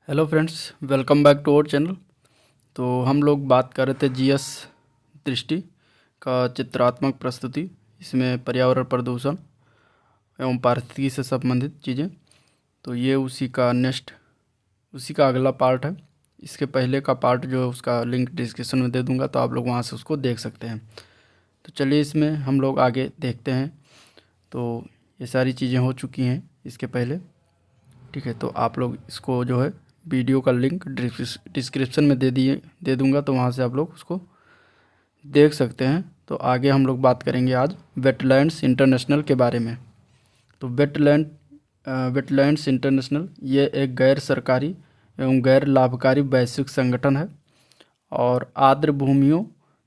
Hello friends, welcome back to our channel. तो हम लोग बात कर रहे थे जीएस दृष्टि का चित्रात्मक प्रस्तुति। इसमें पर्यावरण प्रदूषण एवं पारिस्थितिकी से संबंधित चीज़ें। तो ये उसी का अगला पार्ट है। इसके पहले का पार्ट जो है उसका लिंक डिस्क्रिप्शन में दे दूंगा, तो आप लोग वहाँ से उसको देख सकते हैं। तो चलिए इसमें हम लोग आगे देखते हैं। तो ये सारी चीज़ें हो चुकी हैं इसके पहले, ठीक है। तो आप लोग इसको जो है वीडियो का लिंक डिस्क्रिप्शन में दे दूंगा, तो वहाँ से आप लोग उसको देख सकते हैं। तो आगे हम लोग बात करेंगे आज वेटलैंड्स इंटरनेशनल के बारे में। तो वेटलैंड्स इंटरनेशनल ये एक गैर सरकारी एवं गैर लाभकारी वैश्विक संगठन है और आर्द्र भूमियों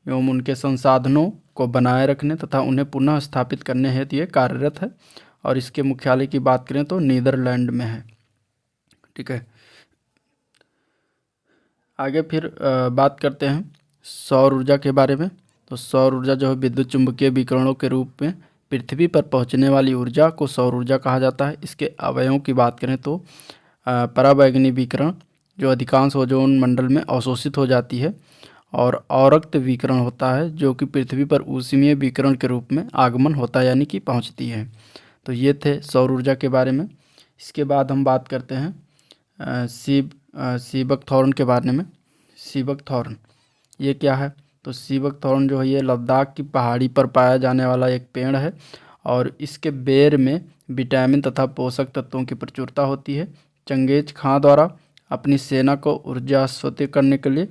एवं उनके संसाधनों को बनाए रखने तथा उन्हें पुनः स्थापित करने हेतु ये कार्यरत है। और इसके मुख्यालय की बात करें तो नीदरलैंड में है, ठीक है। आगे फिर बात करते हैं सौर ऊर्जा के बारे में। तो सौर ऊर्जा जो है विद्युत चुंबकीय विकिरणों के रूप में पृथ्वी पर पहुंचने वाली ऊर्जा को सौर ऊर्जा कहा जाता है। इसके अवयवों की बात करें तो पराबैंगनी विकिरण जो अधिकांश ओजोन मंडल में अवशोषित हो जाती है, और अवरक्त विकिरण होता है जो कि पृथ्वी पर ऊष्मीय विकिरण के रूप में आगमन होता है, यानी कि पहुंचती है। तो ये थे सौर ऊर्जा के बारे में। इसके बाद हम बात करते हैं सीबक थॉर्न के बारे में। सीबक थॉर्न ये क्या है? तो सीबक थॉर्न जो है ये लद्दाख की पहाड़ी पर पाया जाने वाला एक पेड़ है और इसके बेर में विटामिन तथा पोषक तत्वों की प्रचुरता होती है। चंगेज खां द्वारा अपनी सेना को ऊर्जा स्फूर्ति करने के लिए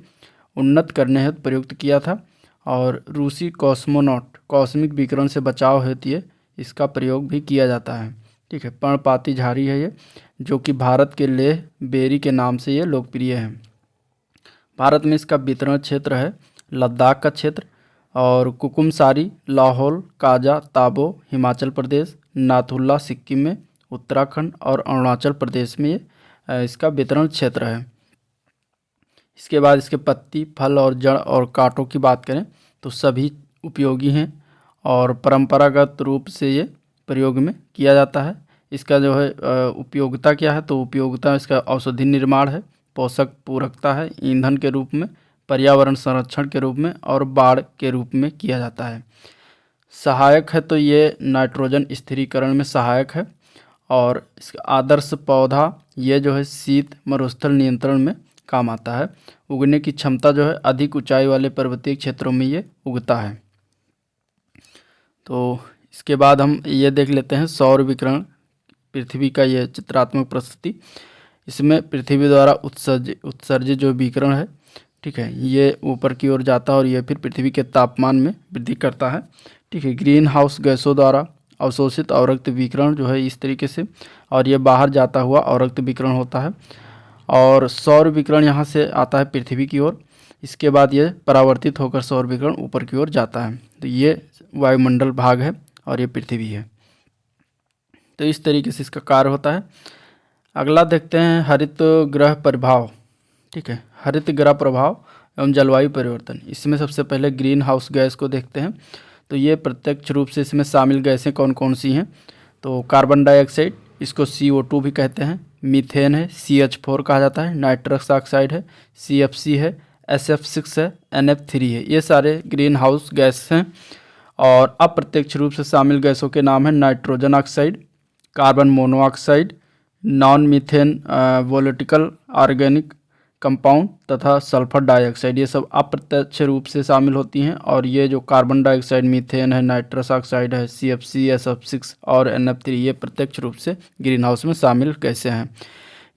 उन्नत करने हेतु प्रयुक्त किया था, और रूसी कॉस्मोनॉट कॉस्मिक विकिरण से बचाव हेतु ये इसका प्रयोग भी किया जाता है, ठीक है। पर्णपाती झाड़ी है ये, जो कि भारत के लेह बेरी के नाम से ये लोकप्रिय है। भारत में इसका वितरण क्षेत्र है लद्दाख का क्षेत्र, और कुकुमसारी लाहौल काजा ताबो हिमाचल प्रदेश, नाथुला सिक्किम में, उत्तराखंड और अरुणाचल प्रदेश में ये इसका वितरण क्षेत्र है। इसके बाद इसके पत्ती फल और जड़ और कांटों की बात करें तो सभी उपयोगी हैं और परंपरागत रूप से ये प्रयोग में किया जाता है। इसका जो है उपयोगिता क्या है? तो उपयोगिता इसका औषधि निर्माण है, पोषक पूरकता है, ईंधन के रूप में, पर्यावरण संरक्षण के रूप में और बाढ़ के रूप में किया जाता है। सहायक है तो ये नाइट्रोजन स्थिरीकरण में सहायक है, और इसका आदर्श पौधा ये जो है शीत मरुस्थल नियंत्रण में काम आता है। उगने की क्षमता जो है अधिक ऊंचाई वाले पर्वतीय क्षेत्रों में ये उगता है। तो इसके बाद हम ये देख लेते हैं सौर विकिरण पृथ्वी का ये चित्रात्मक प्रस्तुति। इसमें पृथ्वी द्वारा उत्सर्जित जो विकिरण है, ठीक है, ये ऊपर की ओर जाता है और ये फिर पृथ्वी के तापमान में वृद्धि करता है, ठीक है। ग्रीन हाउस गैसों द्वारा अवशोषित अवरक्त विकिरण जो है इस तरीके से, और ये बाहर जाता हुआ अवरक्त विकिरण होता है, और सौर विकिरण यहाँ से आता है पृथ्वी की ओर। इसके बाद ये परावर्तित होकर सौर विकिरण ऊपर की ओर जाता है। तो ये वायुमंडल भाग है और ये पृथ्वी है। तो इस तरीके से इसका कार्य होता है। अगला देखते हैं हरित ग्रह प्रभाव, ठीक है। हरित ग्रह प्रभाव एवं जलवायु परिवर्तन। इसमें सबसे पहले ग्रीन हाउस गैस को देखते हैं। तो ये प्रत्यक्ष रूप से इसमें शामिल गैसें कौन कौन सी हैं? तो कार्बन डाइऑक्साइड, इसको CO2 भी कहते हैं, मीथेन है, CH4 कहा जाता है, नाइट्रस ऑक्साइड है, CFC है, SF6 है, NF3 है। ये सारे ग्रीन हाउस गैस हैं। और अप्रत्यक्ष रूप से शामिल गैसों के नाम हैं nitrogen oxide, carbon monoxide, non methane volatile organic compound तथा सल्फर डाइऑक्साइड। ये सब अप्रत्यक्ष रूप से शामिल होती हैं, और ये जो कार्बन डाइऑक्साइड, मीथेन है, नाइट्रस ऑक्साइड है, CFC, SF6 और NF3 ये प्रत्यक्ष रूप से ग्रीन हाउस में शामिल गैसें हैं।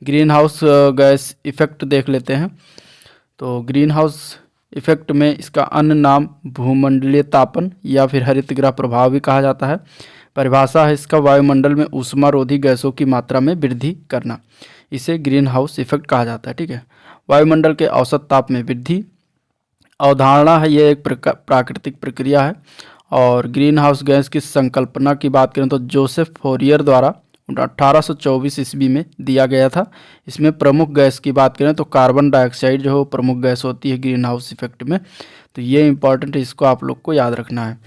ग्रीन हाउस गैस इफेक्ट देख लेते हैं। तो ग्रीन हाउस इफेक्ट में इसका अन्य नाम भूमंडलीय तापन या फिर हरित ग्रह प्रभाव भी कहा जाता है। परिभाषा है इसका वायुमंडल में ऊष्मारोधी गैसों की मात्रा में वृद्धि करना, इसे ग्रीन हाउस इफेक्ट कहा जाता है, ठीक है। वायुमंडल के औसत ताप में वृद्धि अवधारणा है, ये एक प्राकृतिक प्रक्रिया है। और ग्रीन हाउस गैस की संकल्पना की बात करें तो जोसेफ फोरियर द्वारा 1824 ईस्वी में दिया गया था। इसमें प्रमुख गैस की बात करें तो कार्बन डाइऑक्साइड जो है प्रमुख गैस होती है ग्रीन हाउस इफेक्ट में। तो ये इंपॉर्टेंट है, इसको आप लोग को याद रखना है।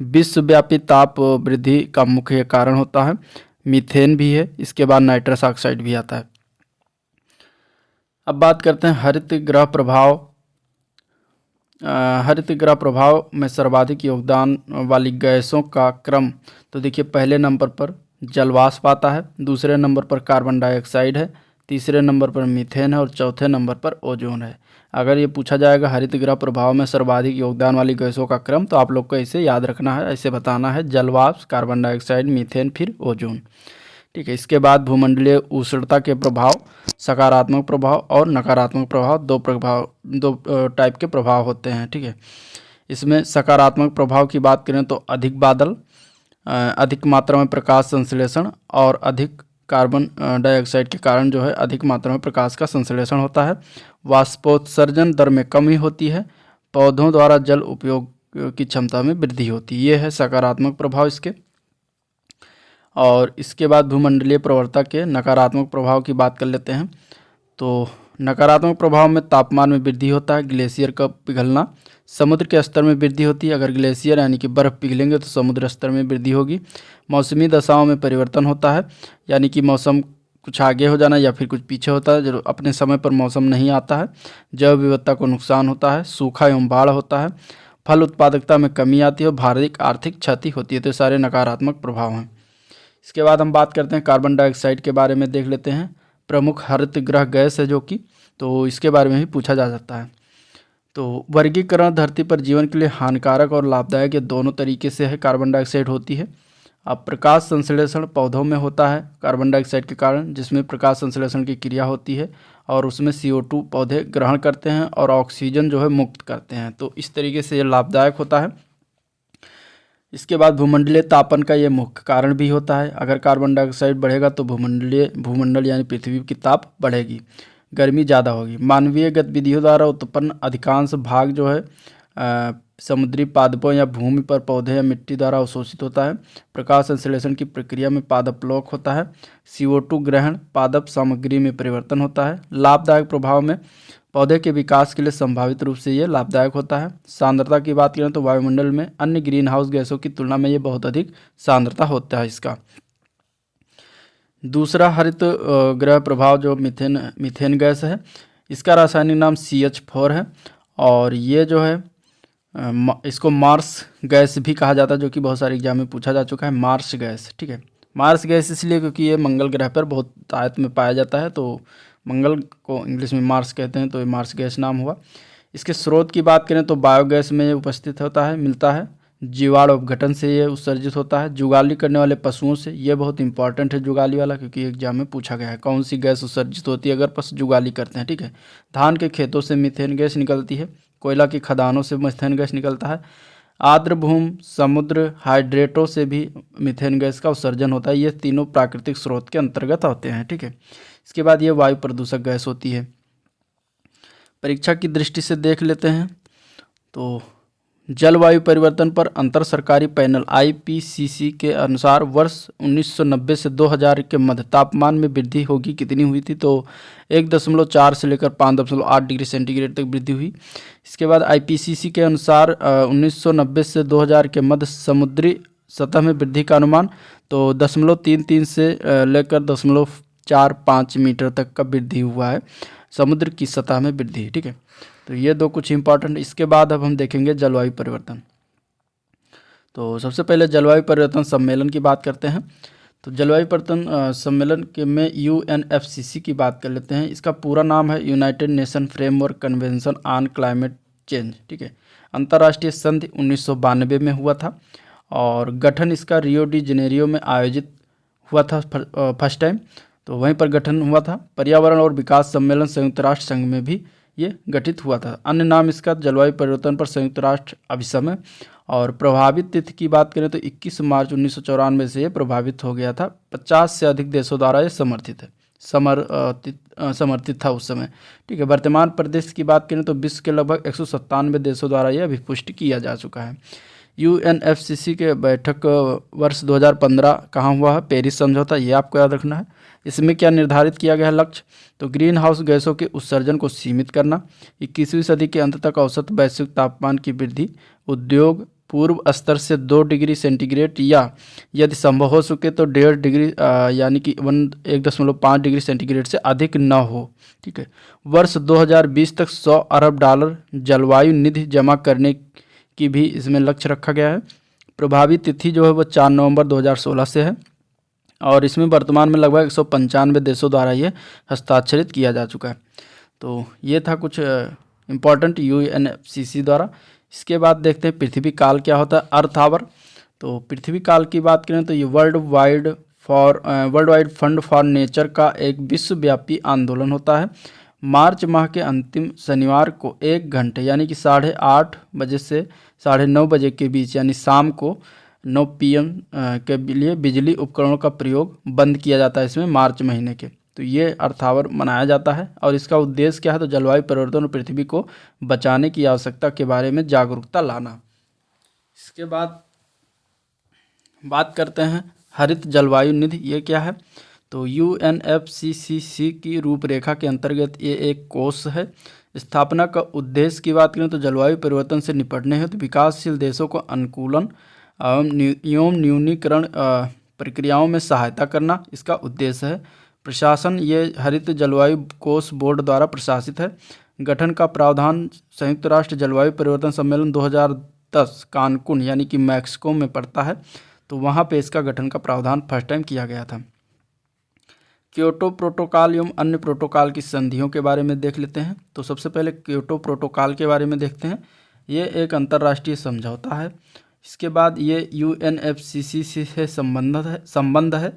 विश्वव्यापी ताप वृद्धि का मुख्य कारण होता है मीथेन भी है, इसके बाद नाइट्रस ऑक्साइड भी आता है। अब बात करते हैं हरित गृह प्रभाव। हरित गृह प्रभाव में सर्वाधिक योगदान वाली गैसों का क्रम, तो देखिए पहले नंबर पर जलवाष्प आता है, दूसरे नंबर पर कार्बन डाइऑक्साइड है, तीसरे नंबर पर मीथेन है और चौथे नंबर पर ओजोन है। अगर ये पूछा जाएगा हरित गृह प्रभाव में सर्वाधिक योगदान वाली गैसों का क्रम, तो आप लोग को इसे याद रखना है, ऐसे बताना है, जलवाष्प, कार्बन डाइऑक्साइड, मीथेन, फिर ओजोन। ठीक है। इसके बाद भूमंडलीय उष्णता के प्रभाव, सकारात्मक प्रभाव और नकारात्मक प्रभाव, दो टाइप के प्रभाव होते हैं। ठीक है। इसमें सकारात्मक प्रभाव की बात करें तो अधिक बादल, अधिक मात्रा में प्रकाश संश्लेषण और अधिक कार्बन डाइऑक्साइड के कारण जो है अधिक मात्रा में प्रकाश का संश्लेषण होता है। वाष्पोत्सर्जन दर में कमी होती है। पौधों द्वारा जल उपयोग की क्षमता में वृद्धि होती है। ये है सकारात्मक प्रभाव इसके। और इसके बाद भूमंडलीय प्रवणता के नकारात्मक प्रभाव की बात कर लेते हैं। तो नकारात्मक प्रभाव में तापमान में वृद्धि होता है, ग्लेशियर का पिघलना, समुद्र के स्तर में वृद्धि होती है, अगर ग्लेशियर यानी कि बर्फ़ पिघलेंगे तो समुद्र स्तर में वृद्धि होगी। मौसमी दशाओं में परिवर्तन होता है, यानी कि मौसम कुछ आगे हो जाना या फिर कुछ पीछे होता है, जो अपने समय पर मौसम नहीं आता है। जैव विविधता को नुकसान होता है, सूखा एवं बाढ़ होता है, फल उत्पादकता में कमी आती है और भारिक आर्थिक क्षति होती है। तो सारे नकारात्मक प्रभाव हैं। इसके बाद हम बात करते हैं कार्बन डाइऑक्साइड के बारे में, देख लेते हैं। प्रमुख हरित गृह गैस है जो कि, तो इसके बारे में भी पूछा जा सकता है। तो वर्गीकरण धरती पर जीवन के लिए हानिकारक और लाभदायक, ये दोनों तरीके से है कार्बन डाइऑक्साइड होती है। अब प्रकाश संश्लेषण पौधों में होता है कार्बन डाइऑक्साइड के कारण, जिसमें प्रकाश संश्लेषण की क्रिया होती है और उसमें CO2 पौधे ग्रहण करते हैं और ऑक्सीजन जो है मुक्त करते हैं। तो इस तरीके से ये लाभदायक होता है। इसके बाद भूमंडलीय तापन का ये मुख्य कारण भी होता है। अगर कार्बन डाइऑक्साइड बढ़ेगा तो भूमंडल यानी पृथ्वी की ताप बढ़ेगी, गर्मी ज़्यादा होगी। मानवीय गतिविधियों द्वारा उत्पन्न अधिकांश भाग जो है समुद्री पादपों या भूमि पर पौधे या मिट्टी द्वारा अवशोषित होता है। प्रकाश संश्लेषण की प्रक्रिया में पादप लॉक होता है। CO2 ग्रहण पादप सामग्री में परिवर्तन होता है। लाभदायक प्रभाव में पौधे के विकास के लिए संभावित रूप से ये लाभदायक होता है। सांद्रता की बात करें तो वायुमंडल में अन्य ग्रीन हाउस गैसों की तुलना में ये बहुत अधिक सांद्रता होता है इसका। दूसरा हरित गृह प्रभाव जो मीथेन गैस है, इसका रासायनिक नाम CH4 है और ये जो है इसको मार्स गैस भी कहा जाता है, जो कि बहुत सारे एग्जाम में पूछा जा चुका है, मार्स गैस। ठीक है। मार्स गैस इसलिए क्योंकि ये मंगल ग्रह पर बहुत तायत में पाया जाता है, तो मंगल को इंग्लिश में मार्स कहते हैं, तो ये मार्स गैस नाम हुआ। इसके स्रोत की बात करें तो बायोगैस में ये उपस्थित होता है, मिलता है। जीवाणु अपघटन से ये उत्सर्जित होता है। जुगाली करने वाले पशुओं से, ये बहुत इंपॉर्टेंट है जुगाली वाला, क्योंकि एग्जाम में पूछा गया है कौन सी गैस उत्सर्जित होती है अगर पशु जुगाली करते हैं। ठीक है। धान के खेतों से मीथेन गैस निकलती है। कोयला की खदानों से मीथेन गैस निकलता है। आर्द्र भूमि, समुद्र, हाइड्रेटों से भी मीथेन गैस का उत्सर्जन होता है। ये तीनों प्राकृतिक स्रोत के अंतर्गत होते हैं। ठीक है। इसके बाद ये वायु प्रदूषक गैस होती है। परीक्षा की दृष्टि से देख लेते हैं तो जलवायु परिवर्तन पर अंतर सरकारी पैनल IPCC के अनुसार वर्ष 1990 से 2000 के मध्य तापमान में वृद्धि होगी, कितनी हुई थी, तो 1.4 से लेकर 5.8 डिग्री सेंटीग्रेड तक वृद्धि हुई। इसके बाद IPCC के अनुसार 1990 से 2000 के मध्य समुद्री सतह में वृद्धि का अनुमान, तो 0.33 से लेकर 0.45 मीटर तक का वृद्धि हुआ है समुद्र की सतह में वृद्धि। ठीक है। तो ये दो कुछ इंपॉर्टेंट। इसके बाद अब हम देखेंगे जलवायु परिवर्तन। तो सबसे पहले जलवायु परिवर्तन सम्मेलन की बात करते हैं। तो जलवायु परिवर्तन सम्मेलन के में UNFCCC की बात कर लेते हैं। इसका पूरा नाम है United nation framework convention on climate change. ठीक है। अंतर्राष्ट्रीय संधि 1992 में हुआ था और गठन इसका रियो डी जेनेरियो में आयोजित हुआ था फर्स्ट टाइम, तो वहीं पर गठन हुआ था। पर्यावरण और विकास सम्मेलन संयुक्त राष्ट्र संघ में भी ये गठित हुआ था। अन्य नाम इसका जलवायु परिवर्तन पर संयुक्त राष्ट्र अभिसम है। और प्रभावित तिथि की बात करें तो 21 मार्च 1994 से ये प्रभावित हो गया था। 50 से अधिक देशों द्वारा ये समर्थित था उस समय। ठीक है। वर्तमान प्रदेश की बात करें तो विश्व के लगभग 197 देशों द्वारा यह अभिपुष्ट किया जा चुका है। UNFCCC के बैठक वर्ष 2015 कहाँ हुआ है, पेरिस समझौता, ये आपको याद रखना है। इसमें क्या निर्धारित किया गया है लक्ष्य, तो ग्रीन हाउस गैसों के उत्सर्जन को सीमित करना, 21वीं सदी के अंत तक औसत वैश्विक तापमान की वृद्धि, उद्योग, पूर्व स्तर से 2 डिग्री सेंटीग्रेड या यदि संभव हो सके तो 1.5 डिग्री यानी कि 1.5 डिग्री सेंटीग्रेड से अधिक न हो। ठीक है। वर्ष 2020 तक $100 अरब जलवायु निधि जमा करने की भी इसमें लक्ष्य रखा गया है। प्रभावी तिथि जो है वो 4 नवंबर 2016 से है और इसमें वर्तमान में लगभग 195 देशों द्वारा ये हस्ताक्षरित किया जा चुका है। तो ये था कुछ इम्पॉर्टेंट UNFCCC द्वारा। इसके बाद देखते हैं पृथ्वी काल क्या होता है, अर्थ आवर। तो पृथ्वी काल की बात करें तो ये world wide fund for nature का एक विश्वव्यापी आंदोलन होता है। मार्च माह के अंतिम शनिवार को 1 घंटे यानी कि 8:30 बजे से 9:30 बजे के बीच यानी शाम को 9 PM के लिए बिजली उपकरणों का प्रयोग बंद किया जाता है इसमें मार्च महीने के। तो ये अर्थ आवर मनाया जाता है और इसका उद्देश्य क्या है, तो जलवायु परिवर्तन और पृथ्वी को बचाने की आवश्यकता के बारे में जागरूकता लाना। इसके बाद बात करते हैं हरित जलवायु निधि, ये क्या है। तो UNFCCC की रूपरेखा के अंतर्गत ये एक कोष है। स्थापना का उद्देश्य की बात करें तो जलवायु परिवर्तन से निपटने हेतु विकासशील देशों को अनुकूलन एवं न्यूनीकरण प्रक्रियाओं में सहायता करना इसका उद्देश्य है। प्रशासन ये हरित जलवायु कोष बोर्ड द्वारा प्रशासित है। गठन का प्रावधान संयुक्त राष्ट्र जलवायु परिवर्तन सम्मेलन 2010 कानकुन यानी कि मैक्सिको में पड़ता है। तो वहाँ पे इसका गठन का प्रावधान फर्स्ट टाइम किया गया था। क्योटो प्रोटोकॉल एवं अन्य प्रोटोकॉल की संधियों के बारे में देख लेते हैं। तो सबसे पहले क्योटो प्रोटोकॉल के बारे में देखते हैं। ये एक अंतर्राष्ट्रीय समझौता है। इसके बाद ये UNFCCC से संबंध है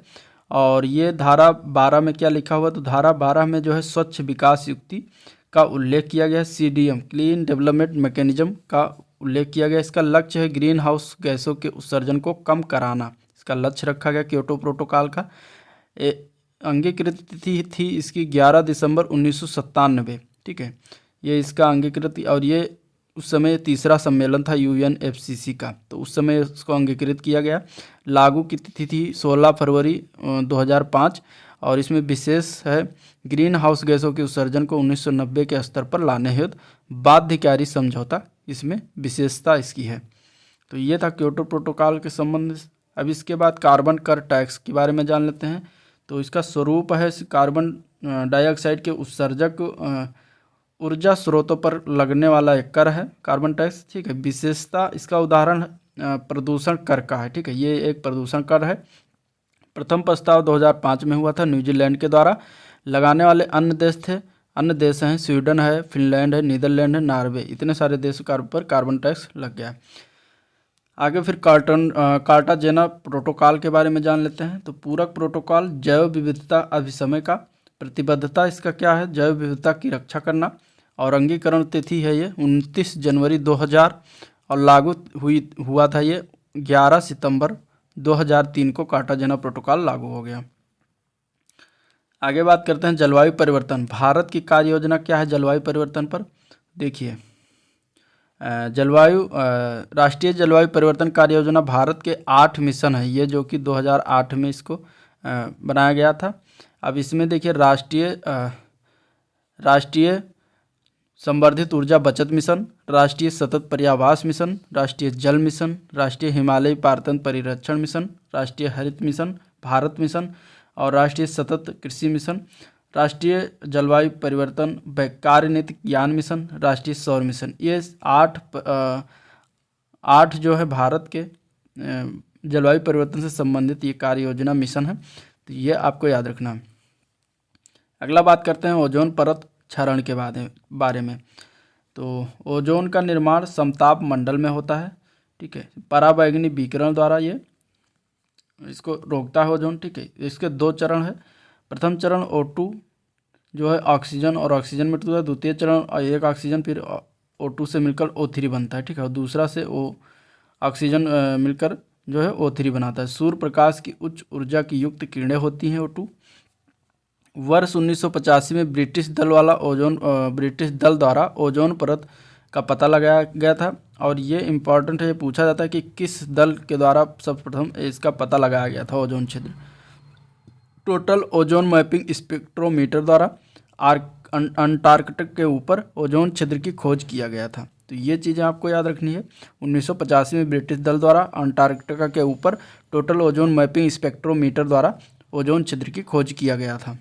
और ये धारा 12 में क्या लिखा हुआ, तो धारा 12 में जो है स्वच्छ विकास युक्ति का उल्लेख किया गया है। CDM क्लीन डेवलपमेंट मैकेनिज्म का उल्लेख किया गया। इसका लक्ष्य है ग्रीन हाउस गैसों के उत्सर्जन को कम कराना, इसका लक्ष्य रखा गया क्योटो प्रोटोकॉल का। अंगीकृत तिथि थी इसकी 11 दिसंबर 1997। ठीक है, ये इसका अंगीकृत और ये उस समय तीसरा सम्मेलन था UNFCCC का, तो उस समय इसको अंगीकृत किया गया। लागू की तिथि थी 16 फरवरी 2005 और इसमें विशेष है ग्रीन हाउस गैसों के उत्सर्जन को 1990 के स्तर पर लाने हेतु बाध्यकारी समझौता, इसमें विशेषता इसकी है। तो ये था क्योटो प्रोटोकॉल के संबंध। अब इसके बाद कार्बन कर टैक्स के बारे में जान लेते हैं। तो इसका स्वरूप है कार्बन डाइऑक्साइड के उत्सर्जक ऊर्जा स्रोतों पर लगने वाला एक कर है कार्बन टैक्स। ठीक है, विशेषता इसका उदाहरण प्रदूषण कर का है। ठीक है, ये एक प्रदूषण कर है। प्रथम प्रस्ताव 2005 में हुआ था न्यूजीलैंड के द्वारा। लगाने वाले अन्य देश हैं स्वीडन है, फिनलैंड है, नीदरलैंड है, नॉर्वे। इतने सारे देशों पर कार्बन टैक्स लग गया है। आगे फिर कार्टाजेना प्रोटोकॉल के बारे में जान लेते हैं। तो पूरक प्रोटोकॉल जैव विविधता अभिसमय का प्रतिबद्धता इसका क्या है, जैव विविधता की रक्षा करना। और अंगीकरण तिथि है ये 29 जनवरी 2000 और लागू हुआ था ये 11 सितंबर 2003 को कार्टाजेना प्रोटोकॉल लागू हो गया। आगे बात करते हैं जलवायु परिवर्तन। भारत की कार्य योजना क्या है जलवायु परिवर्तन पर। देखिए, राष्ट्रीय जलवायु परिवर्तन कार्य योजना भारत के 8 मिशन है ये, जो कि 2008 में इसको बनाया गया था। अब इसमें देखिए राष्ट्रीय संवर्धित ऊर्जा बचत मिशन, राष्ट्रीय सतत पर्यावास मिशन, राष्ट्रीय जल मिशन, राष्ट्रीय हिमालयी पारतंत्र परिरक्षण मिशन, राष्ट्रीय हरित मिशन, भारत मिशन और राष्ट्रीय सतत कृषि मिशन, राष्ट्रीय जलवायु परिवर्तन कार्यनीति ज्ञान मिशन, राष्ट्रीय सौर मिशन। ये 8 जो है भारत के जलवायु परिवर्तन से संबंधित ये कार्य योजना मिशन है। तो ये आपको याद रखना है। अगला बात करते हैं ओजोन परत क्षरण के बारे में। तो ओजोन का निर्माण समताप मंडल में होता है। ठीक है, पराबैंगनी विकिरण द्वारा ये इसको रोकता है ओजोन। ठीक है, इसके 2 चरण है। प्रथम चरण O2 जो है ऑक्सीजन और ऑक्सीजन में टूटता है। द्वितीय चरण एक ऑक्सीजन फिर O2 से मिलकर O3 बनता है। ठीक है, और दूसरा से ऑक्सीजन मिलकर जो है O3 बनाता है। सूर्य प्रकाश की उच्च ऊर्जा की युक्त किरणें होती हैं O2। वर्ष 1985 में ब्रिटिश दल द्वारा ओजोन परत का पता लगाया गया था और ये इम्पॉर्टेंट है, ये पूछा जाता है कि किस दल के द्वारा सर्वप्रथम इसका पता लगाया गया था ओजोन क्षेत्र। टोटल ओजोन मैपिंग स्पेक्ट्रोमीटर द्वारा अंटार्कटिक के ऊपर ओजोन क्षेत्र की खोज किया गया था। तो ये चीज़ें आपको याद रखनी है। 1985 में ब्रिटिश दल द्वारा अंटार्कटिका के ऊपर टोटल ओजोन मैपिंग स्पेक्ट्रोमीटर द्वारा ओजोन छिद्र की खोज किया गया था।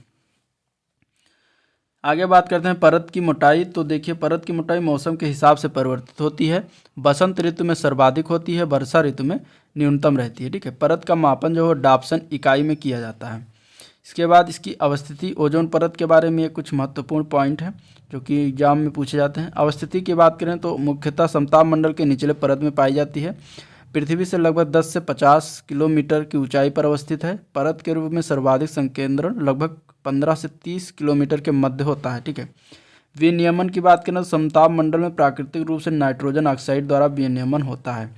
आगे बात करते हैं परत की मोटाई। तो देखिए, परत की मोटाई मौसम के हिसाब से परिवर्तित होती है। बसंत ऋतु में सर्वाधिक होती है, वर्षा ऋतु में न्यूनतम रहती है। ठीक है, परत का मापन जो है डाप्सन इकाई में किया जाता है। इसके बाद इसकी अवस्थिति, ओजोन परत के बारे में कुछ महत्वपूर्ण पॉइंट हैं जो कि एग्जाम में पूछे जाते हैं। अवस्थिति की बात करें तो मुख्यतः समताप मंडल के निचले परत में पाई जाती है। पृथ्वी से लगभग 10 से 50 किलोमीटर की ऊंचाई पर अवस्थित है। परत के रूप में सर्वाधिक संकेंद्रण लगभग 15 से 30 किलोमीटर के मध्य होता है। ठीक है, विनियमन की बात करें तो समताप मंडल में प्राकृतिक रूप से नाइट्रोजन ऑक्साइड द्वारा विनियमन होता है।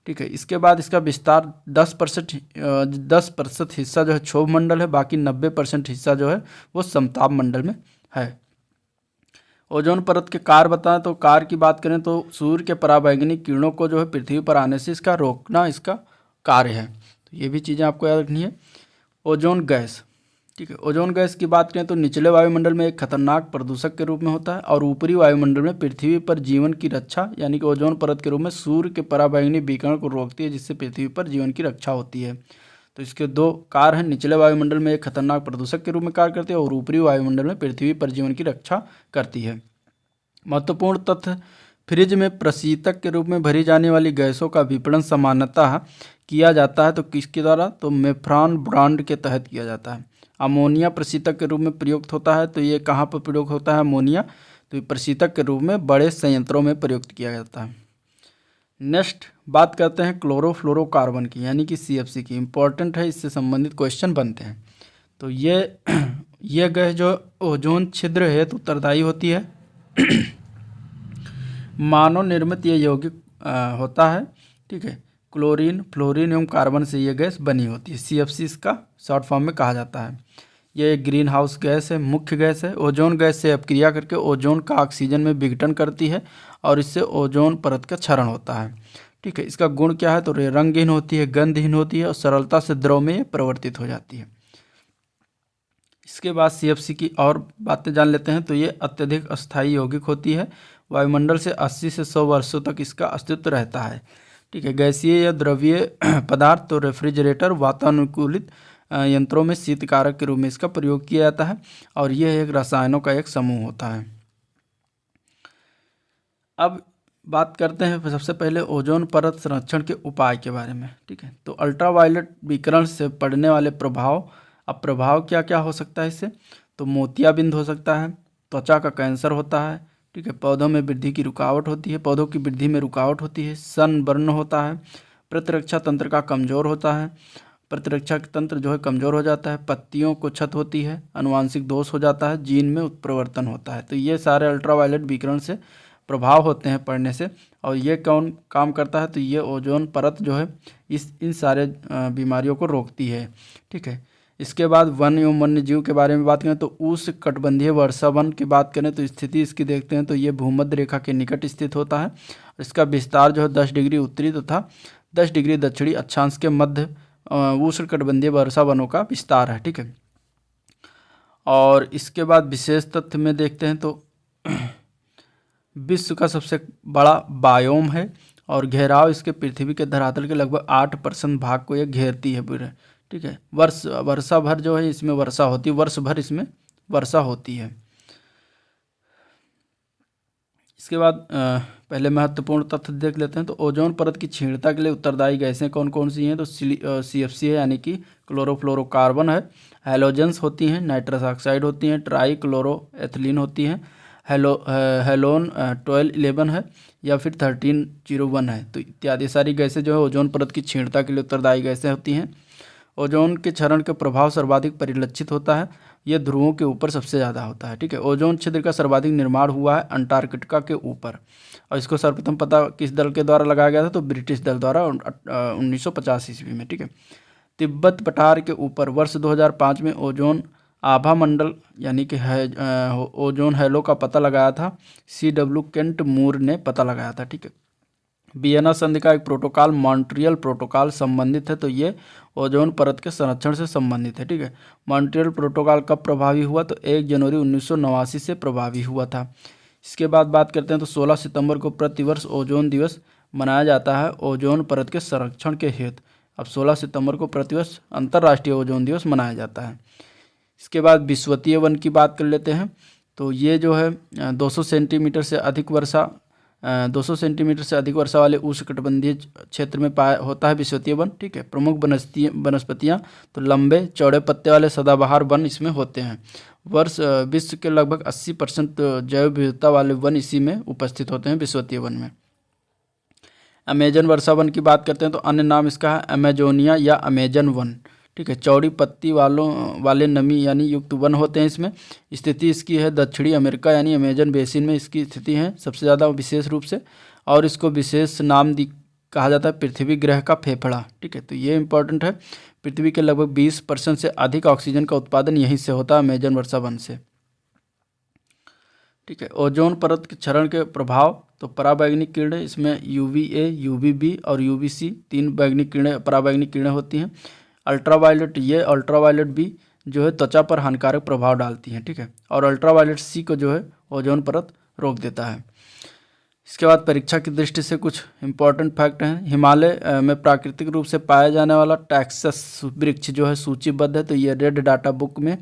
ठीक है, इसके बाद इसका विस्तार 10% हिस्सा जो है क्षोभ मंडल है, बाकी 90% हिस्सा जो है वो समताप मंडल में है। ओजोन परत के कार्य बताएं तो कार्य की बात करें तो सूर्य के पराबैंगनी किरणों को जो है पृथ्वी पर आने से इसका रोकना इसका कार्य है। तो ये भी चीज़ें आपको याद रखनी है। ओजोन गैस, ठीक है, ओजोन गैस की बात करें तो निचले वायुमंडल में एक खतरनाक प्रदूषक के रूप में होता है और ऊपरी वायुमंडल में पृथ्वी पर जीवन की रक्षा यानी कि ओजोन परत के रूप में सूर्य के पराबैंगनी विकिरण को रोकती है, जिससे पृथ्वी पर जीवन की रक्षा होती है। तो इसके दो कार्य हैं, निचले वायुमंडल में एक खतरनाक प्रदूषक के रूप में कार्य करती है और ऊपरी वायुमंडल में पृथ्वी पर जीवन की रक्षा करती है। महत्वपूर्ण तथ्य, फ्रिज में प्रशीतक के रूप में भरी जाने वाली गैसों का विपणन सामान्यतः किया जाता है तो किसके द्वारा, तो मेफ्रॉन ब्रांड के तहत किया जाता है। अमोनिया प्रशीतक के रूप में प्रयुक्त होता है, तो ये कहाँ पर प्रयोग होता है अमोनिया, तो प्रशीतक के रूप में बड़े संयंत्रों में प्रयुक्त किया जाता है। नेक्स्ट बात करते हैं क्लोरोफ्लोरोकार्बन की यानी कि CFC की। इम्पॉर्टेंट है, इससे संबंधित क्वेश्चन बनते हैं। तो ये गैस जो ओजोन छिद्र है तो उत्तरदायी होती है। मानव निर्मित ये यौगिक होता है। ठीक है, क्लोरीन, फ्लोरीन एवं कार्बन से ये गैस बनी होती है। CFC इसका शॉर्ट फॉर्म में कहा जाता है। ये एक ग्रीन हाउस गैस है, मुख्य गैस है। ओजोन गैस से अपक्रिया करके ओजोन का ऑक्सीजन में विघटन करती है और इससे ओजोन परत का क्षरण होता है। ठीक है, इसका गुण क्या है, तो रंगहीन होती है, गंधहीन होती है और सरलता से द्रव में परिवर्तित हो जाती है। इसके बाद CFC की और बातें जान लेते हैं। तो ये अत्यधिक अस्थायी यौगिक होती है। वायुमंडल से 80 से 100 वर्षों तक इसका अस्तित्व रहता है। ठीक है, गैसीय या द्रवीय पदार्थ, तो रेफ्रिजरेटर, वातानुकूलित यंत्रों में शीतकारक के रूप में इसका प्रयोग किया जाता है और यह एक रसायनों का एक समूह होता है। अब बात करते हैं सबसे पहले ओजोन परत संरक्षण के उपाय के बारे में। ठीक है, तो अल्ट्रावायलेट विकिरण से पड़ने वाले प्रभाव, अब प्रभाव क्या क्या हो सकता है इससे, तो मोतियाबिंद हो सकता है, त्वचा का कैंसर होता है। ठीक है, पौधों में वृद्धि की रुकावट होती है, पौधों की वृद्धि में रुकावट होती है, सनबर्न होता है, प्रतिरक्षा तंत्र का कमज़ोर होता है, प्रतिरक्षा तंत्र जो है कमज़ोर हो जाता है, पत्तियों को क्षत होती है, अनुवांशिक दोष हो जाता है, जीन में उत्परिवर्तन होता है। तो ये सारे अल्ट्रावायलेट विकिरण से प्रभाव होते हैं पड़ने से। और ये कौन काम करता है, तो ये ओजोन परत जो है इन सारे बीमारियों को रोकती है। ठीक है, इसके बाद वन एवं वन्य जीव के बारे में बात करें तो उष्णकटिबंधीय वर्षा वन की बात करें तो स्थिति इसकी देखते हैं तो ये भूमध्य रेखा के निकट स्थित होता है। इसका विस्तार जो है 10 डिग्री उत्तरी तथा 10 डिग्री दक्षिणी अक्षांश के मध्य उष्णकटिबंधीय वर्षा वनों का विस्तार है। ठीक है, और इसके बाद विशेष तथ्य में देखते हैं तो विश्व का सबसे बड़ा बायोम है और घेराव इसके पृथ्वी के धरातल के लगभग 8% भाग को ये घेरती है पूरे। ठीक है, वर्षा भर जो है इसमें वर्षा होती है, वर्ष भर इसमें वर्षा होती है। इसके बाद पहले महत्वपूर्ण तथ्य देख लेते हैं। तो ओजोन परत की क्षीणता के लिए उत्तरदायी गैसें कौन कौन सी हैं, तो CFC है यानी कि क्लोरोफ्लोरोकार्बन है, हैलोजेंस होती हैं, नाइट्रस ऑक्साइड होती हैं, ट्राई क्लोरोएथिलीन होती हैं, हेलोन 1211 है या फिर 1301 है। तो इत्यादि सारी गैसें जो है ओजोन परत की क्षीणता के लिए उत्तरदायी गैसें होती हैं। ओजोन के क्षरण के प्रभाव सर्वाधिक परिलक्षित होता है, यह ध्रुवों के ऊपर सबसे ज़्यादा होता है। ठीक है, ओजोन छिद्र का सर्वाधिक निर्माण हुआ है अंटार्कटिका के ऊपर और इसको सर्वप्रथम पता किस दल के द्वारा लगाया गया था, तो ब्रिटिश दल द्वारा 1950 ईस्वी में। ठीक है, तिब्बत पठार के ऊपर वर्ष 2005 में ओजोन आभा मंडल यानी कि ओजोन हैलो का पता लगाया था, CW केंट मूर ने पता लगाया था। ठीक है, वियना संधि का एक प्रोटोकॉल मॉन्ट्रियल प्रोटोकॉल संबंधित है, तो ये ओजोन परत के संरक्षण से संबंधित है। ठीक है, मॉन्ट्रियल प्रोटोकॉल कब प्रभावी हुआ, तो 1 जनवरी 1989 से प्रभावी हुआ था। इसके बाद बात करते हैं तो 16 सितंबर को प्रतिवर्ष ओजोन दिवस मनाया जाता है ओजोन परत के संरक्षण के हेतु। अब 16 सितंबर को प्रतिवर्ष अंतर्राष्ट्रीय ओजोन दिवस मनाया जाता है। इसके बाद विषुवतीय वन की बात कर लेते हैं। तो ये जो है 200 सेंटीमीटर से अधिक वर्षा वाले उष्णकटिबंधीय क्षेत्र में पाया होता है विषुवतीय वन। ठीक है। प्रमुख वनस्पतियाँ तो लंबे चौड़े पत्ते वाले सदाबहार वन इसमें होते हैं। विश्व के लगभग 80% जैव विविधता वाले वन इसी में उपस्थित होते हैं विषुवतीय वन में। अमेजन वर्षा वन की बात करते हैं तो अन्य नाम इसका है अमेजोनिया या अमेजन वन। ठीक है। चौड़ी पत्ती वाले नमी यानी युक्त वन होते हैं इसमें। स्थिति इसकी है दक्षिणी अमेरिका यानी अमेजन बेसिन में इसकी स्थिति है सबसे ज़्यादा विशेष रूप से, और इसको विशेष नाम कहा जाता है पृथ्वी ग्रह का फेफड़ा। ठीक है। तो ये इंपॉर्टेंट है। पृथ्वी के लगभग 20% से अधिक ऑक्सीजन का उत्पादन यहीं से होता है अमेजन वर्षा वन से। ठीक है। ओजोन परत के क्षरण के प्रभाव तो पराबैंगनी किरणें इसमें UVA, UVB और UVC 3 पराबैंगनी किरणें होती हैं। अल्ट्रावायलेट भी जो है त्वचा पर हानिकारक प्रभाव डालती हैं। ठीक है। और अल्ट्रावायलेट C को जो है ओजोन परत रोक देता है। इसके बाद परीक्षा की दृष्टि से कुछ इंपॉर्टेंट फैक्ट हैं। हिमालय में प्राकृतिक रूप से पाया जाने वाला टैक्सस वृक्ष जो है सूचीबद्ध है। तो ये रेड डाटा बुक में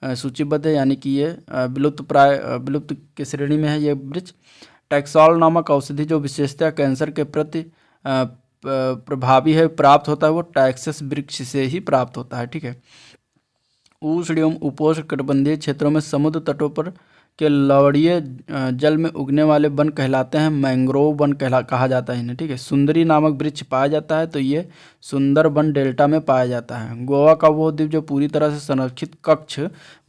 सूचीबद्ध है, यानी कि ये विलुप्त के श्रेणी में है ये वृक्ष। टैक्सॉल नामक औषधि जो विशेषतः कैंसर के प्रति प्रभावी है प्राप्त होता है वो टैक्सस वृक्ष से ही प्राप्त होता है। ठीक है। उष्ण एवं उपोष्ण कटिबंधीय क्षेत्रों में समुद्र तटों पर के लवणीय जल में उगने वाले वन कहलाते हैं मैंग्रोव वन कहा जाता है इन्हें। ठीक है। सुंदरी नामक वृक्ष पाया जाता है तो ये सुंदरबन डेल्टा में पाया जाता है। गोवा का वो द्वीप जो पूरी तरह से संरक्षित कक्ष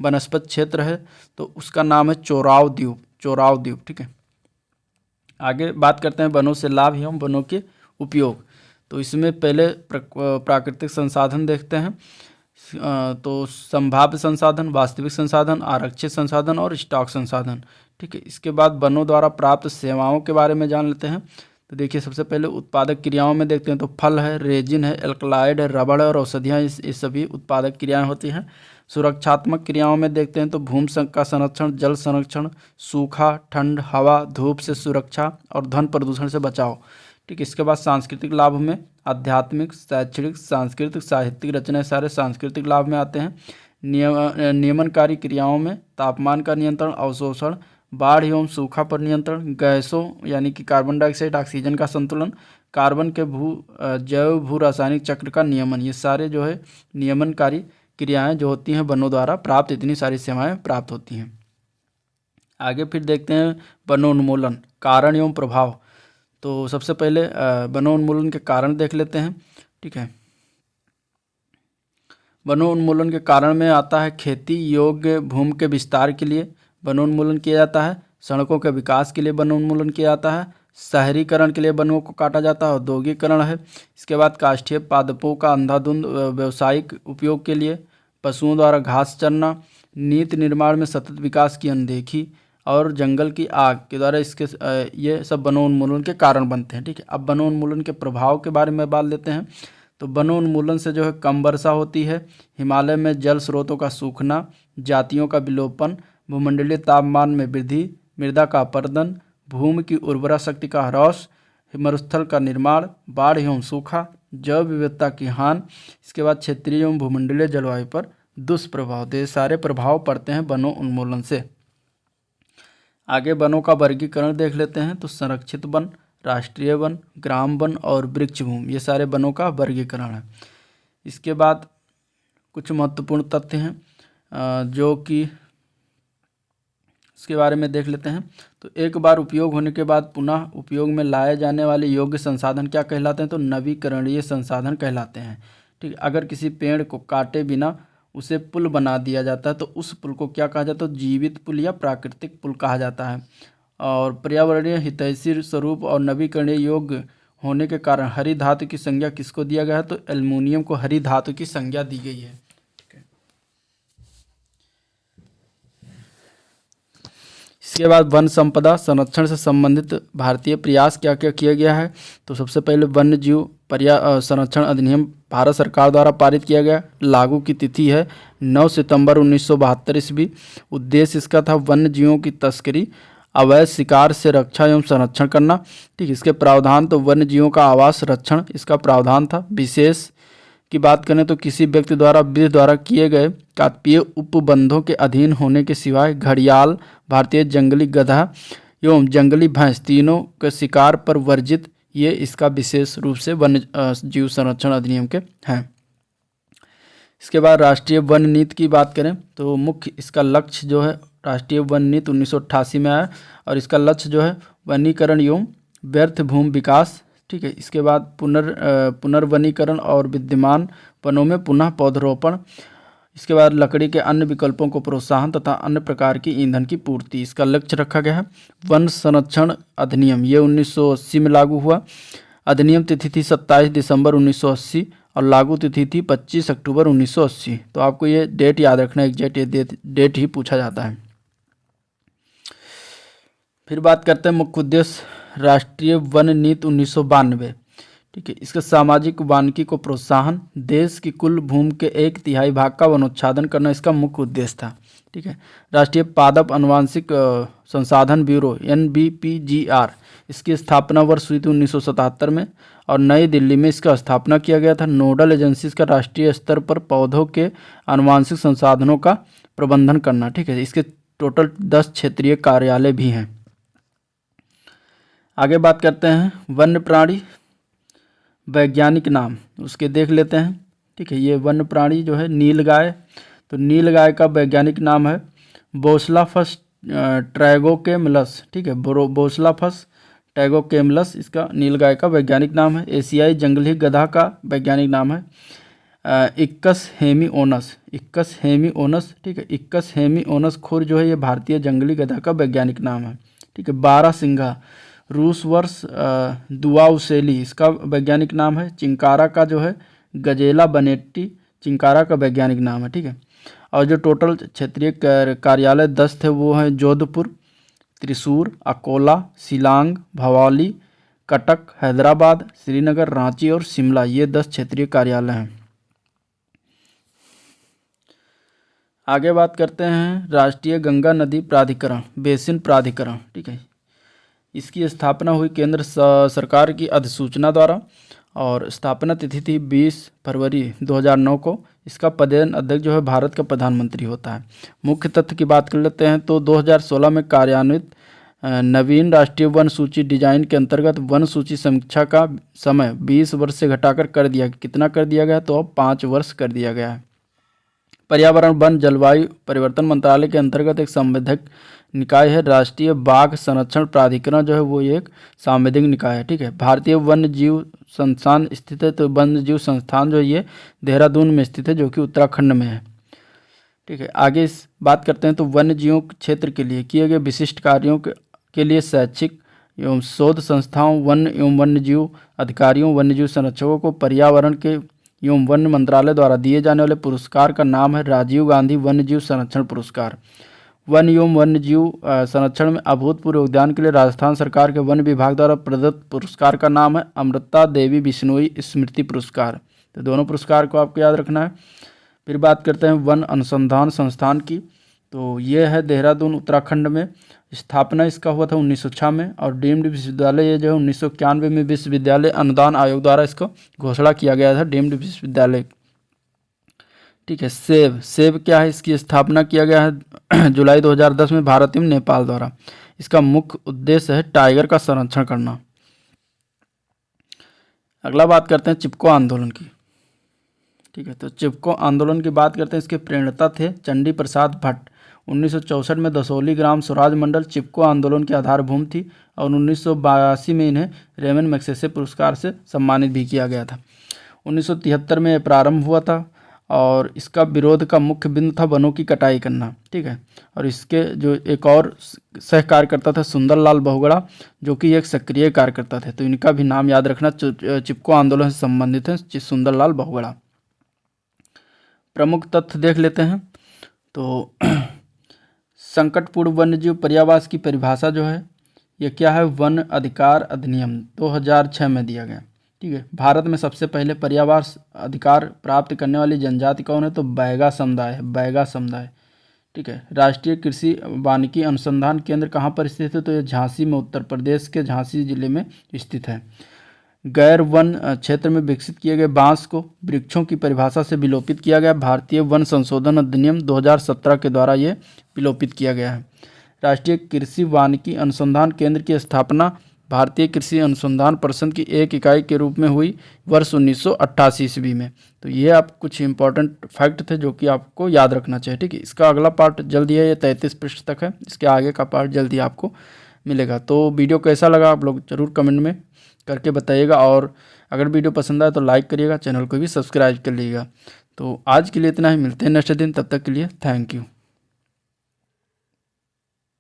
वनस्पत क्षेत्र है तो उसका नाम है चोराव द्वीप। ठीक है। आगे बात करते हैं वनों से लाभ एवं वनों के उपयोग। तो इसमें पहले प्राकृतिक संसाधन देखते हैं। तो संभाव्य संसाधन, वास्तविक संसाधन, आरक्षित संसाधन और स्टॉक संसाधन। ठीक है। इसके बाद वनों द्वारा प्राप्त सेवाओं के बारे में जान लेते हैं। तो देखिए सबसे पहले उत्पादक क्रियाओं में देखते हैं तो फल है, रेजिन है, एल्कलॉइड है, रबड़ है और औषधियाँ ये सभी उत्पादक क्रियाएं होती हैं। सुरक्षात्मक क्रियाओं में देखते हैं तो भूमि का संरक्षण, जल संरक्षण, सूखा, ठंड, हवा, धूप से सुरक्षा और ध्वनि प्रदूषण से बचाव। ठीक है। इसके बाद सांस्कृतिक लाभ में आध्यात्मिक, शैक्षणिक, सांस्कृतिक, साहित्यिक रचनाएं सारे सांस्कृतिक लाभ में आते हैं। नियमनकारी क्रियाओं में तापमान का नियंत्रण, अवशोषण, बाढ़ एवं सूखा पर नियंत्रण, गैसों यानी कि कार्बन डाइऑक्साइड, ऑक्सीजन का संतुलन, कार्बन के जैव भू रासायनिक चक्र का नियमन, ये सारे जो है नियमनकारी क्रियाएं जो होती हैं वनों द्वारा प्राप्त, इतनी सारी सेवाएं प्राप्त होती हैं। आगे फिर देखते हैं वनोन्मूलन, कारण एवं प्रभाव। तो सबसे पहले वनोन्मूलन के कारण देख लेते हैं। ठीक है। वनोन्मूलन के कारण में आता है खेती योग्य भूमि के विस्तार के लिए वनोन्मूलन किया जाता है, सड़कों के विकास के लिए वनोन्मूलन किया जाता है, शहरीकरण के लिए वनों को काटा जाता है, औद्योगिकरण है। इसके बाद काष्ठीय पादपों का अंधाधुंध व्यावसायिक उपयोग के लिए, पशुओं द्वारा घास चरना, नीति निर्माण में सतत विकास की अनदेखी और जंगल की आग के द्वारा ये सब वनोन्मूलन के कारण बनते हैं। ठीक है। अब वनोन्मूलन के प्रभाव के बारे में बात लेते हैं। तो वनोन्मूलन से जो है कम वर्षा होती है, हिमालय में जल स्रोतों का सूखना, जातियों का विलोपन, भूमंडलीय तापमान में वृद्धि, मृदा का अपरदन, भूमि की उर्वरा शक्ति का ह्रास, मरुस्थल का निर्माण, बाढ़ एवं सूखा, जैव विविधता की हानि। इसके बाद क्षेत्रीय एवं भूमंडलीय जलवायु पर दुष्प्रभाव, ये सारे प्रभाव पड़ते हैं वनोन्मूलन से। आगे वनों का वर्गीकरण देख लेते हैं। तो संरक्षित वन, राष्ट्रीय वन, ग्राम वन और वृक्ष भूमि, ये सारे वनों का वर्गीकरण है। इसके बाद कुछ महत्वपूर्ण तथ्य हैं जो कि इसके बारे में देख लेते हैं। तो एक बार उपयोग होने के बाद पुनः उपयोग में लाए जाने वाले योग्य संसाधन क्या कहलाते हैं? तो नवीकरणीय संसाधन कहलाते हैं। ठीक है। अगर किसी पेड़ को काटे बिना उसे पुल बना दिया जाता है तो उस पुल को क्या कहा जाता है? तो जीवित पुल या प्राकृतिक पुल कहा जाता है। और पर्यावरणीय हितैषी स्वरूप और नवीकरणीय योग्य होने के कारण हरी धातु की संज्ञा किसको दिया गया है? तो एल्युमिनियम को हरी धातु की संज्ञा दी गई है। इसके बाद वन संपदा संरक्षण से संबंधित भारतीय प्रयास क्या क्या किया गया है? तो सबसे पहले वन्य जीव संरक्षण अधिनियम भारत सरकार द्वारा पारित किया गया। लागू की तिथि है 9 सितंबर 1972 ईस्वी। उद्देश्य इसका था वन्य जीवों की तस्करी, अवैध शिकार से रक्षा एवं संरक्षण करना। ठीक, इसके प्रावधान तो वन्य जीवों का आवास रक्षण इसका प्रावधान था। विशेष की बात करें तो किसी व्यक्ति द्वारा विधि द्वारा किए गए काकपीय उपबंधों के अधीन होने के सिवाय घड़ियाल, भारतीय जंगली गधा एवं जंगली भैंस तीनों के शिकार पर वर्जित, ये इसका विशेष रूप से वन्य जीव संरक्षण अधिनियम के हैं। इसके बाद राष्ट्रीय वन नीति की बात करें तो मुख्य इसका लक्ष्य जो है राष्ट्रीय वन नीति 1988 में आया और इसका लक्ष्य जो है वनीकरण एवं व्यर्थ भूमि विकास। ठीक है, इसके बाद पुनर्वनीकरण और विद्यमान वनों में पुनः पौधरोपण। इसके बाद लकड़ी के अन्य विकल्पों को प्रोत्साहन तथा अन्य प्रकार की ईंधन की पूर्ति, इसका लक्ष्य रखा गया है। वन संरक्षण अधिनियम ये 1980 में लागू हुआ। अधिनियम तिथि थी 27 दिसंबर 1980 और लागू तिथि थी 25 अक्टूबर 1980। तो आपको ये डेट याद रखना, एग्जैक्ट ये डेट ही पूछा जाता है। फिर बात करते हैं मुख्य उद्देश्य राष्ट्रीय वन नीति 1992। ठीक है, इसका सामाजिक वानिकी को प्रोत्साहन, देश की कुल भूमि के 1/3 भाग का वनोच्छादन करना इसका मुख्य उद्देश्य था। ठीक है, राष्ट्रीय पादप अनुवांशिक संसाधन ब्यूरो NBPGR इसकी स्थापना वर्ष हुई थी 1977 में और नई दिल्ली में इसका स्थापना किया गया था। नोडल एजेंसी का राष्ट्रीय स्तर पर पौधों के अनुवांशिक संसाधनों का प्रबंधन करना। ठीक है, इसके टोटल 10 क्षेत्रीय कार्यालय भी हैं। आगे बात करते हैं वन्य प्राणी वैज्ञानिक नाम, उसके देख लेते हैं। ठीक है, ये वन्य प्राणी जो है नीलगाय, तो नीलगाय का वैज्ञानिक नाम है बोसलाफस ट्रैगोकेमलस। ठीक है, बोसलाफस ट्रैगोकेमलस इसका नीलगाय का वैज्ञानिक नाम है। एशियाई जंगली गधा का वैज्ञानिक नाम है इक्कस हेमिओनस। ठीक है, इक्कस हेमिओनस खुर जो है ये भारतीय जंगली गधा का वैज्ञानिक नाम है। ठीक है, बारहसिंघा रूस वर्ष दुआउसेली इसका वैज्ञानिक नाम है। चिंकारा का जो है गजेला बनेट्टी चिंकारा का वैज्ञानिक नाम है। ठीक है, और जो टोटल क्षेत्रीय कार्यालय 10 थे वो हैं जोधपुर, त्रिशूर, अकोला, शिलांग, भवाली, कटक, हैदराबाद, श्रीनगर, रांची और शिमला, ये 10 क्षेत्रीय कार्यालय हैं। आगे बात करते हैं राष्ट्रीय गंगा नदी प्राधिकरण बेसिन प्राधिकरण। ठीक है, इसकी स्थापना हुई केंद्र सरकार की अधिसूचना द्वारा और स्थापना तिथि थी 20 फरवरी 2009 को। इसका पदेन अध्यक्ष जो है भारत का प्रधानमंत्री होता है। मुख्य तथ्य की बात कर लेते हैं तो 2016 में कार्यान्वित नवीन राष्ट्रीय वन सूची डिजाइन के अंतर्गत वन सूची समीक्षा का समय 20 वर्ष से घटाकर कर दिया, कितना कर दिया गया, तो अब 5 वर्ष कर दिया गया है। पर्यावरण वन जलवायु परिवर्तन मंत्रालय के अंतर्गत एक संवैधानिक निकाय है। राष्ट्रीय बाघ संरक्षण प्राधिकरण जो है वो एक सांविधिक निकाय है। ठीक है, भारतीय वन्य जीव संस्थान स्थित है, तो वन्य जीव संस्थान जो है ये देहरादून में स्थित है जो कि उत्तराखंड में है। ठीक है, आगे इस बात करते हैं तो वन्य जीवों क्षेत्र के लिए किए गए विशिष्ट कार्यों के लिए शैक्षिक एवं शोध संस्थाओं, वन एवं वन्य जीव अधिकारियों, वन्य जीव संरक्षकों को पर्यावरण के एवं वन मंत्रालय द्वारा दिए जाने वाले पुरस्कार का नाम है राजीव गांधी वन्य जीव संरक्षण पुरस्कार। वन एवं वन्य जीव संरक्षण में अभूतपूर्व योगदान के लिए राजस्थान सरकार के वन विभाग द्वारा प्रदत्त पुरस्कार का नाम है अमृता देवी बिश्नोई स्मृति पुरस्कार। तो दोनों पुरस्कार को आपको याद रखना है। फिर बात करते हैं वन अनुसंधान संस्थान की, तो ये है देहरादून उत्तराखंड में। स्थापना इसका हुआ था 1906 में और डीम्ड विश्वविद्यालय ये जो है 1991 में विश्वविद्यालय अनुदान आयोग द्वारा इसको घोषणा किया गया था डीम्ड विश्वविद्यालय। ठीक है, सेब क्या है, इसकी स्थापना किया गया है जुलाई 2010 में भारत एवं नेपाल द्वारा। इसका मुख्य उद्देश्य है टाइगर का संरक्षण करना। अगला बात करते हैं चिपको आंदोलन की। ठीक है, तो चिपको आंदोलन की बात करते हैं, इसके प्रेरणता थे चंडी प्रसाद भट्ट। 1964 में दसोली ग्राम स्वराज मंडल चिपको आंदोलन की आधारभूमि थी और 1982 में इन्हें रेमन मैग्सेसे पुरस्कार से सम्मानित भी किया गया था। 1973 में प्रारंभ हुआ था और इसका विरोध का मुख्य बिंदु था वनों की कटाई करना। ठीक है, और इसके जो एक और सह कार्यकर्ता था सुंदरलाल बहुगुणा जो कि एक सक्रिय कार्यकर्ता थे, तो इनका भी नाम याद रखना, चिपको आंदोलन से संबंधित है सुंदरलाल बहुगुणा। प्रमुख तथ्य देख लेते हैं तो संकटपूर्ण वन्यजीव पर्यावास की परिभाषा जो है ये क्या है, वन अधिकार अधिनियम 2006 में दिया गया। ठीक है, भारत में सबसे पहले पर्यावास अधिकार प्राप्त करने वाली जनजाति कौन है, तो बैगा समुदाय है, बैगा समुदाय। ठीक है। राष्ट्रीय कृषि वानिकी अनुसंधान केंद्र कहाँ पर स्थित है? तो ये झांसी में, उत्तर प्रदेश के झांसी जिले में स्थित है। गैर वन क्षेत्र में विकसित किए गए बांस को वृक्षों की परिभाषा से विलोपित किया गया। भारतीय वन संशोधन अधिनियम 2017 के द्वारा ये विलोपित किया गया है। राष्ट्रीय कृषि वानिकी अनुसंधान केंद्र की स्थापना भारतीय कृषि अनुसंधान परिषद की एक इकाई के रूप में हुई वर्ष 1988 ईस्वी में। तो ये आप कुछ इंपॉर्टेंट फैक्ट थे जो कि आपको याद रखना चाहिए। ठीक है, इसका अगला पार्ट जल्दी है, ये 33 पृष्ठ तक है, इसके आगे का पार्ट जल्दी आपको मिलेगा। तो वीडियो कैसा लगा आप लोग ज़रूर कमेंट में करके बताइएगा, और अगर वीडियो पसंद आए तो लाइक करिएगा, चैनल को भी सब्सक्राइब कर लीजिएगा। तो आज के लिए इतना ही, मिलते हैं नेक्स्ट दिन, तब तक के लिए थैंक यू।